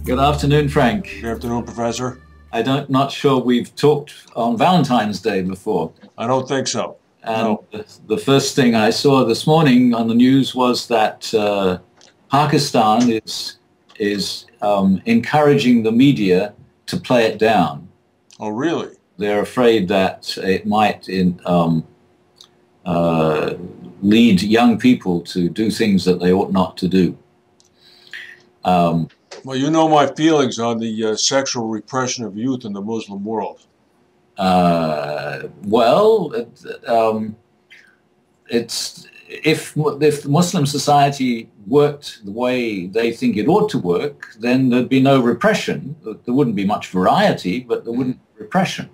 Good afternoon, Frank. Good afternoon, Professor. Not sure we've talked on Valentine's Day before. I don't think so. And No. the first thing I saw this morning on the news was that Pakistan is encouraging the media to play it down. Oh, really? They're afraid that it might lead young people to do things that they ought not to do. Well, you know my feelings on the sexual repression of youth in the Muslim world. It's if Muslim society worked the way they think it ought to work, then there'd be no repression. There wouldn't be much variety, but there wouldn't be repression.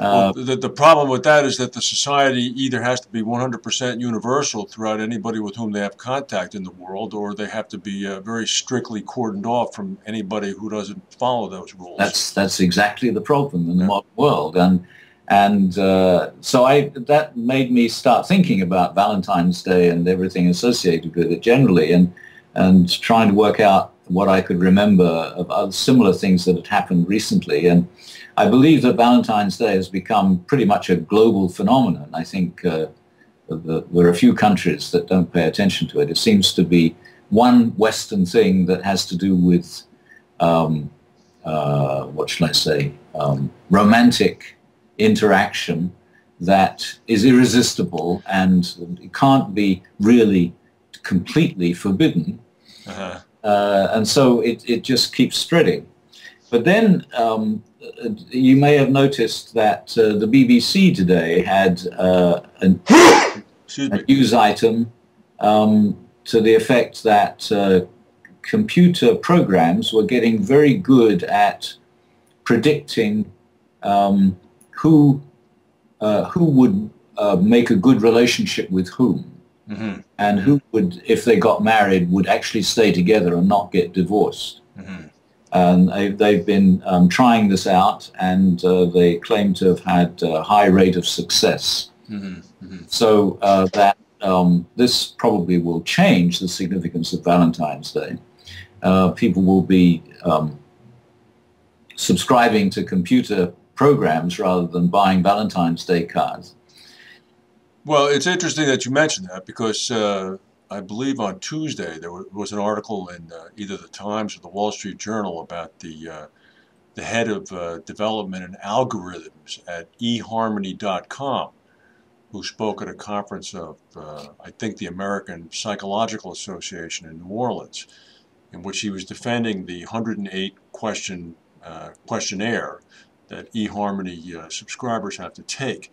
Well, the problem with that is that the society either has to be 100% universal throughout anybody with whom they have contact in the world, or they have to be very strictly cordoned off from anybody who doesn't follow those rules. That's exactly the problem in the modern world, so that made me start thinking about Valentine's Day and everything associated with it generally, and trying to work out what I could remember of other similar things that had happened recently. And I believe that Valentine's Day has become pretty much a global phenomenon. I think there are a few countries that don't pay attention to it. It seems to be one Western thing that has to do with, what shall I say, romantic interaction that is irresistible and it can't be really completely forbidden. Uh-huh. And so it just keeps spreading. But then you may have noticed that the BBC today had a news item to the effect that computer programs were getting very good at predicting who would make a good relationship with whom. Mm-hmm. And who would, if they got married, would actually stay together and not get divorced. Mm-hmm. And they've been trying this out, and they claim to have had a high rate of success. Mm-hmm. Mm-hmm. So this probably will change the significance of Valentine's Day. People will be subscribing to computer programs rather than buying Valentine's Day cards. Well, it's interesting that you mentioned that because I believe on Tuesday there was an article in either the Times or the Wall Street Journal about the head of development and algorithms at eHarmony.com, who spoke at a conference of, I think, the American Psychological Association in New Orleans, in which he was defending the 108 question questionnaire that eHarmony subscribers have to take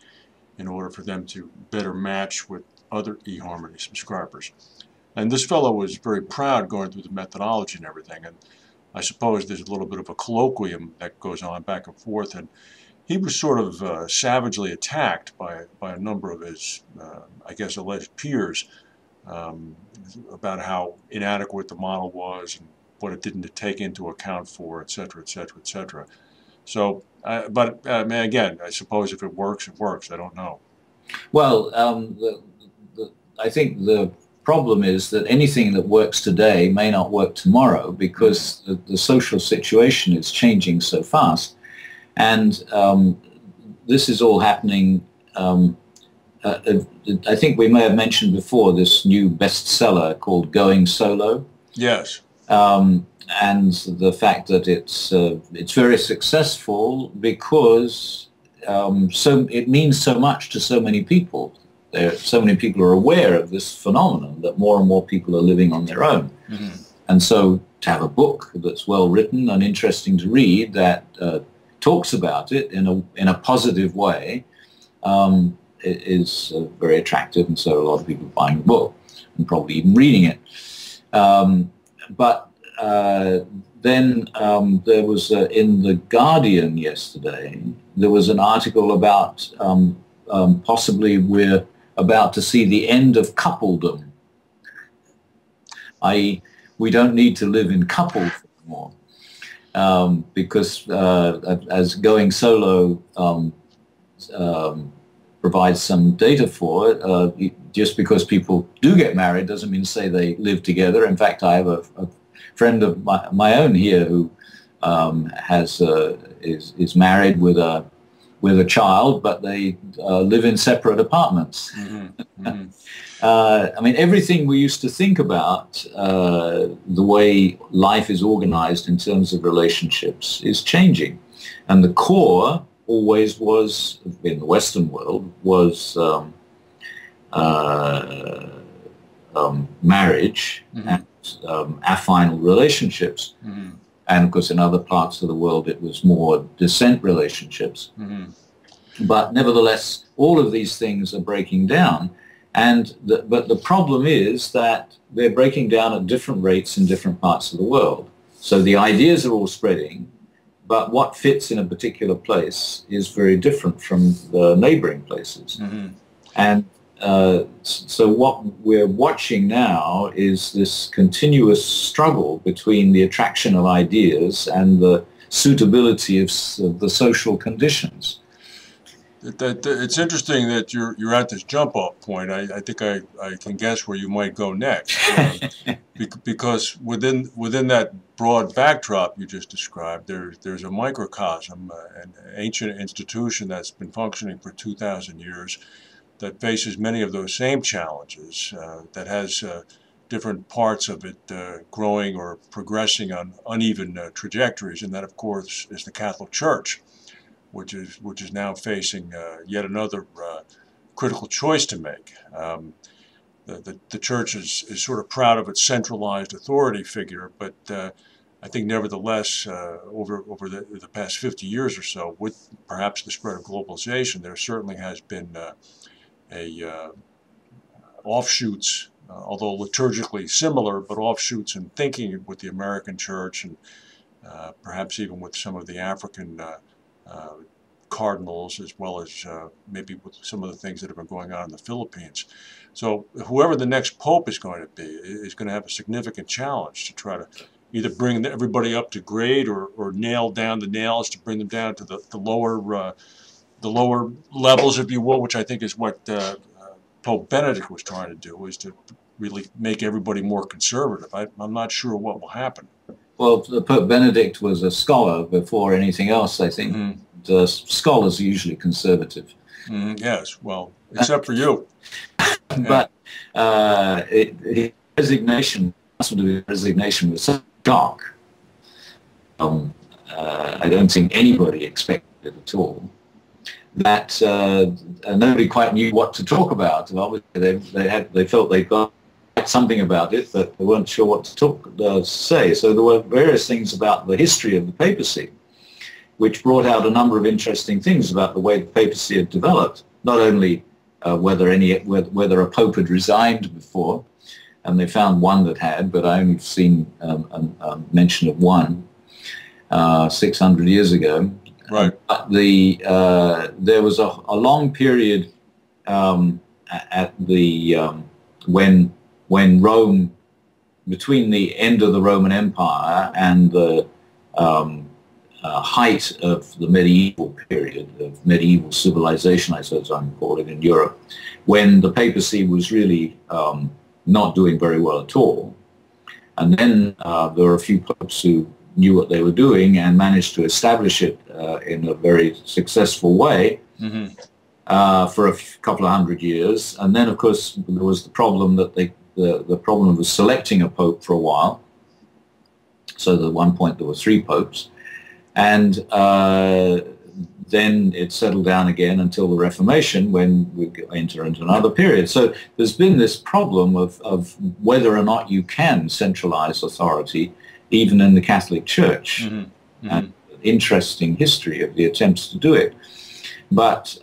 in order for them to better match with other eHarmony subscribers. And this fellow was very proud going through the methodology and everything, and I suppose there's a little bit of a colloquium that goes on back and forth, and he was sort of savagely attacked by a number of his, I guess, alleged peers about how inadequate the model was and what it didn't take into account for, et cetera, et cetera, et cetera. So, again, I suppose if it works, it works. I don't know. Well, I think the problem is that anything that works today may not work tomorrow because the social situation is changing so fast. And this is all happening. I think we may have mentioned before this new bestseller called Going Solo. Yes. And the fact that it's very successful because so it means so much to so many people. So many people are aware of this phenomenon that more and more people are living on their own. Mm-hmm. And so to have a book that's well written and interesting to read that talks about it in a positive way is very attractive, and so a lot of people are buying the book and probably even reading it. But then there was in The Guardian yesterday, there was an article about possibly we're about to see the end of coupledom, i.e. we don't need to live in couples anymore because as Going Solo provides some data for it, just because people do get married doesn't mean to say they live together. In fact, I have a friend of my own here who is married with a child, but they live in separate apartments. Mm-hmm. Mm-hmm. I mean, everything we used to think about, the way life is organized in terms of relationships, is changing. And the core always was, in the Western world, was marriage, mm-hmm. and affinal relationships. Mm-hmm. And of course, in other parts of the world, it was more descent relationships. Mm-hmm. But nevertheless, all of these things are breaking down. But the problem is that they're breaking down at different rates in different parts of the world. So the ideas are all spreading, but what fits in a particular place is very different from the neighboring places. Mm-hmm. And so what we're watching now is this continuous struggle between the attraction of ideas and the suitability of the social conditions. It's interesting that you're at this jump-off point. I think I can guess where you might go next, because within that broad backdrop you just described, there's a microcosm, an ancient institution that's been functioning for 2,000 years, that faces many of those same challenges, that has different parts of it growing or progressing on uneven trajectories, and that, of course, is the Catholic Church, which is now facing yet another critical choice to make. The church is sort of proud of its centralized authority figure, but I think nevertheless, over the past 50 years or so, with perhaps the spread of globalization, there certainly has been offshoots, although liturgically similar, but offshoots in thinking with the American church, and perhaps even with some of the African cardinals, as well as maybe with some of the things that have been going on in the Philippines. So whoever the next pope is going to be is going to have a significant challenge to try to either bring everybody up to grade or nail down the nails to bring them down to the lower levels, if you will, which I think is what Pope Benedict was trying to do, is to really make everybody more conservative. I'm not sure what will happen. Well, Pope Benedict was a scholar before anything else, I think. Mm-hmm. Scholars are usually conservative. Mm-hmm. Yes, well, except for you. But his resignation was such a shock. I don't think anybody expected it at all. That nobody quite knew what to talk about. Obviously, they felt they got something about it, but they weren't sure what to say. So there were various things about the history of the papacy, which brought out a number of interesting things about the way the papacy had developed. Not only whether a pope had resigned before, and they found one that had, but I only seen a mention of one 600 years ago. Right. But there was a long period at the when Rome, between the end of the Roman Empire and the height of the medieval period, of medieval civilization, I suppose I'm calling it, in Europe, when the papacy was really not doing very well at all. And then there were a few popes who knew what they were doing and managed to establish it in a very successful way. Mm-hmm. For a couple of hundred years. And then, of course, there was the problem that the problem was selecting a pope for a while. So at one point there were 3 popes. And then it settled down again until the Reformation, when we enter into another period. So there's been this problem of whether or not you can centralize authority even in the Catholic Church. Mm-hmm. Mm-hmm. And interesting history of the attempts to do it. But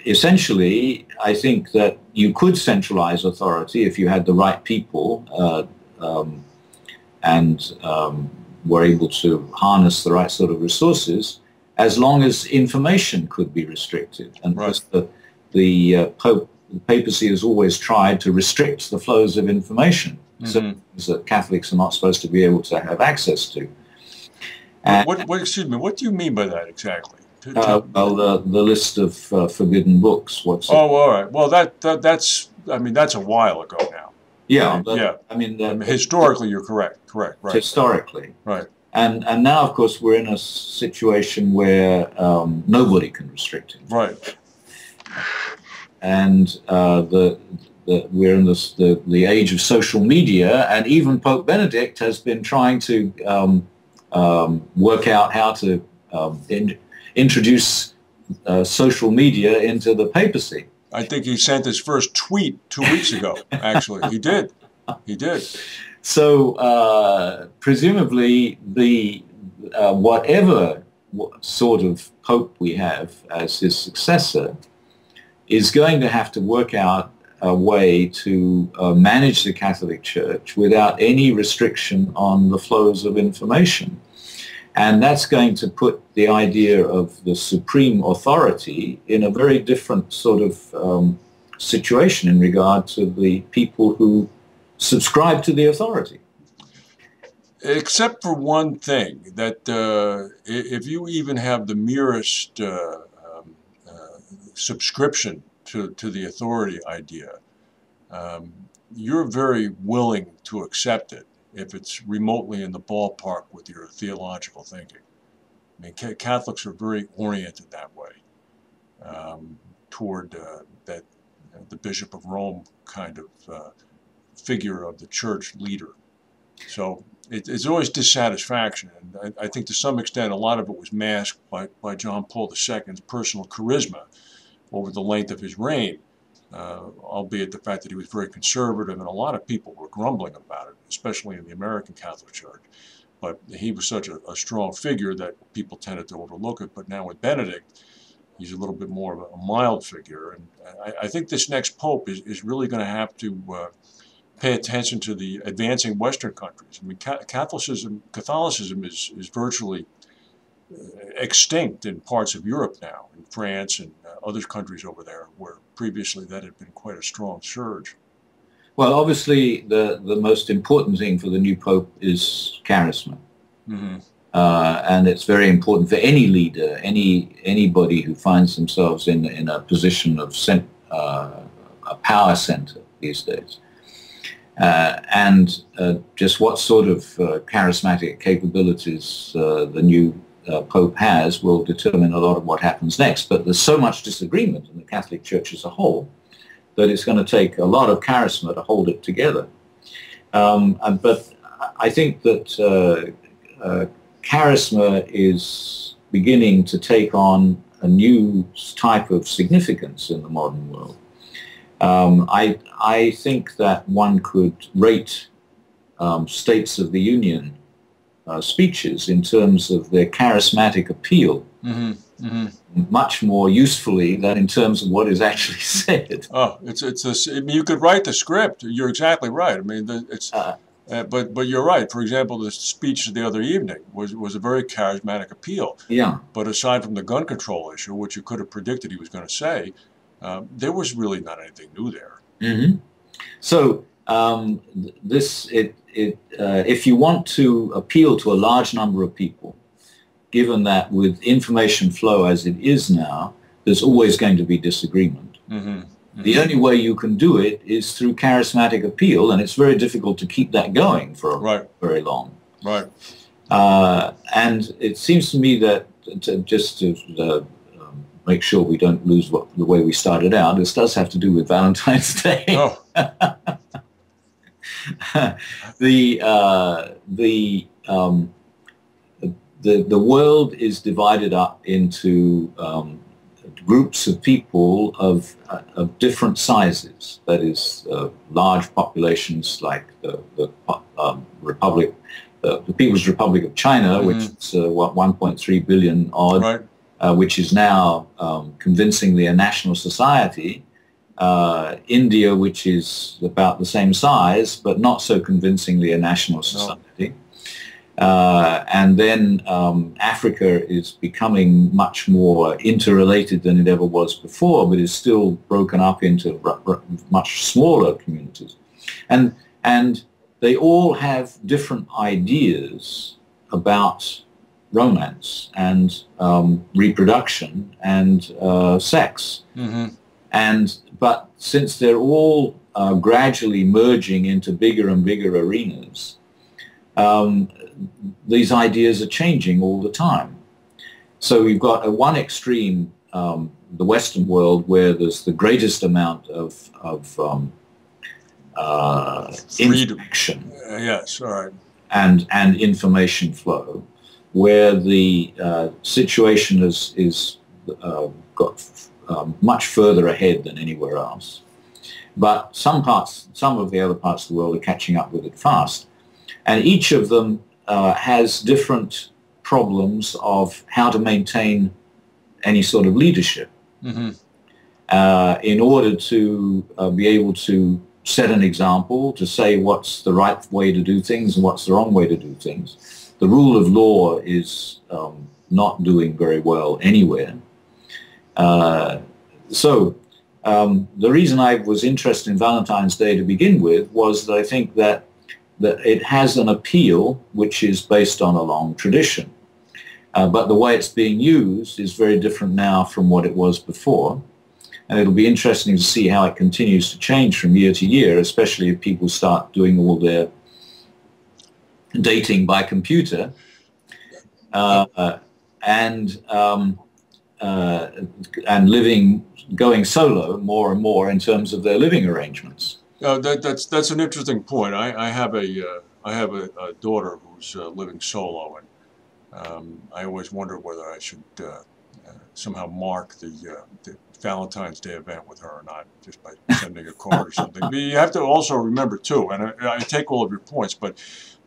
essentially, I think that you could centralize authority if you had the right people and were able to harness the right sort of resources, as long as information could be restricted. And right. the papacy has always tried to restrict the flows of information, mm-hmm. so that Catholics are not supposed to be able to have access to. Excuse me, what do you mean by that exactly? Well, the list of forbidden books. All right. Well, that's a while ago now. Yeah, but Yeah. I mean, Historically, you're correct. Correct. Right. Historically. Right. And now, of course, we're in a situation where nobody can restrict it. Right. And we're in the age of social media, and even Pope Benedict has been trying to work out how to introduce social media into the papacy. I think he sent his first tweet 2 weeks ago, actually. He did. He did. So presumably whatever sort of pope we have as his successor is going to have to work out a way to manage the Catholic Church without any restriction on the flows of information. And that's going to put the idea of the supreme authority in a very different sort of situation in regard to the people who subscribe to the authority. Except for one thing, that if you even have the merest subscription to the authority idea, you're very willing to accept it if it's remotely in the ballpark with your theological thinking. I mean, Catholics are very oriented that way toward that the Bishop of Rome kind of figure of the church leader. So it's always dissatisfaction, and I think to some extent a lot of it was masked by John Paul II's personal charisma over the length of his reign, albeit the fact that he was very conservative, and a lot of people were grumbling about it, especially in the American Catholic Church. But he was such a strong figure that people tended to overlook it. But now with Benedict, he's a little bit more of a mild figure. And I think this next pope is really going to have to pay attention to the advancing Western countries. I mean, Catholicism is virtually extinct in parts of Europe now, in France and other countries over there, where previously that had been quite a strong surge. Well, obviously, the most important thing for the new pope is charisma. Mm-hmm. And it's very important for any leader, anybody who finds themselves in a position of a power center these days. And just what sort of charismatic capabilities the new Pope has will determine a lot of what happens next. But there's so much disagreement in the Catholic Church as a whole that it's going to take a lot of charisma to hold it together. But I think that charisma is beginning to take on a new type of significance in the modern world. I think that one could rate States of the Union speeches in terms of their charismatic appeal much more usefully than in terms of what is actually said. Oh, you could write the script. You're exactly right. I mean, but you're right. For example, the speech the other evening was a very charismatic appeal. Yeah. But aside from the gun control issue, which you could have predicted he was going to say, there was really not anything new there. Mm-hmm. So if you want to appeal to a large number of people, given that with information flow as it is now, there's always going to be disagreement. Mm-hmm. Mm-hmm. The only way you can do it is through charismatic appeal, and it's very difficult to keep that going for very long. Right. And it seems to me that to make sure we don't lose the way we started out, this does have to do with Valentine's Day. Oh. The world is divided up into groups of people of different sizes. That is, large populations like the People's Republic of China, which is 1.3 billion odd, right. Which is now convincingly a national society. India, which is about the same size, but not so convincingly a national society. No. And then Africa is becoming much more interrelated than it ever was before, but is still broken up into much smaller communities. And they all have different ideas about romance and reproduction and sex. Mm-hmm. But since they're all gradually merging into bigger and bigger arenas, these ideas are changing all the time. So we've got at one extreme, the Western world, where there's the greatest amount of interaction, yes, all right, and information flow, where the situation is got much further ahead than anywhere else. But some of the other parts of the world are catching up with it fast, and each of them has different problems of how to maintain any sort of leadership. Mm-hmm. In order to be able to set an example, to say what's the right way to do things and what's the wrong way to do things. The rule of law is not doing very well anywhere. So the reason I was interested in Valentine's Day to begin with was that I think that it has an appeal which is based on a long tradition. But the way it's being used is very different now from what it was before. And it'll be interesting to see how it continues to change from year to year, especially if people start doing all their dating by computer and going solo more and more in terms of their living arrangements. That's an interesting point. I have a daughter who's living solo, and I always wonder whether I should somehow mark the Valentine's Day event with her or not, just by sending a card or something. But you have to also remember too, and I take all of your points, but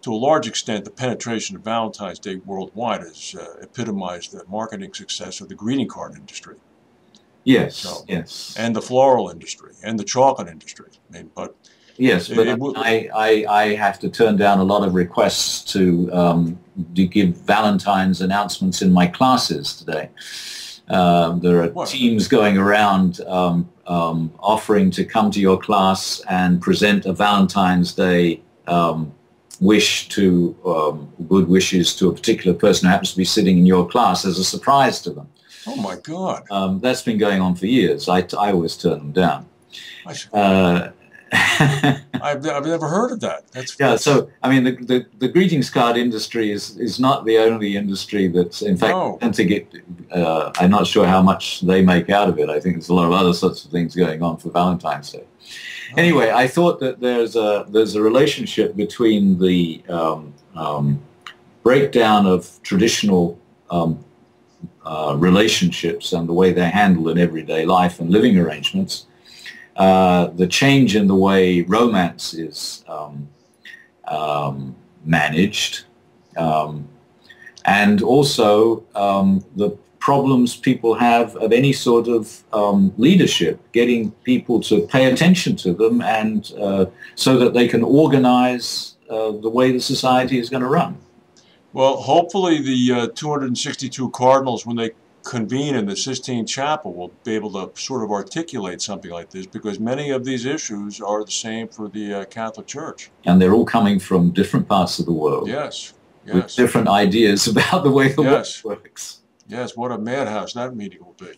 to a large extent, the penetration of Valentine's Day worldwide has epitomized the marketing success of the greeting card industry. Yes, so, yes. And the floral industry and the chocolate industry. I mean, but yes, but I have to turn down a lot of requests to give Valentine's announcements in my classes today. There are teams going around offering to come to your class and present a Valentine's Day wish to good wishes to a particular person who happens to be sitting in your class as a surprise to them. Oh my God! That's been going on for years. I always turn them down. I've never heard of that. That's so. I mean, the greetings card industry is not the only industry that's, in fact, tend to get. I'm not sure how much they make out of it. I think there's a lot of other sorts of things going on for Valentine's Day. Anyway, I thought that there's a relationship between the breakdown of traditional relationships and the way they're handled in everyday life and living arrangements. The change in the way romance is managed, and also the problems people have of any sort of leadership, getting people to pay attention to them, and so that they can organize the way the society is going to run. Well, hopefully the 262 cardinals, when they convene in the Sistine Chapel, will be able to sort of articulate something like this, because many of these issues are the same for the Catholic Church. And they're all coming from different parts of the world. Yes, yes. With different ideas about the way the world works. Yes, what a madhouse that meeting will be.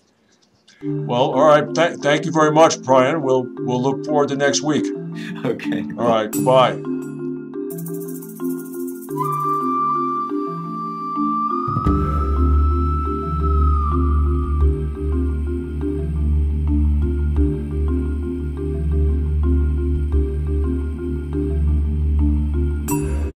Well, all right. Thank you very much, Brian. We'll look forward to next week. Okay. All right. Bye.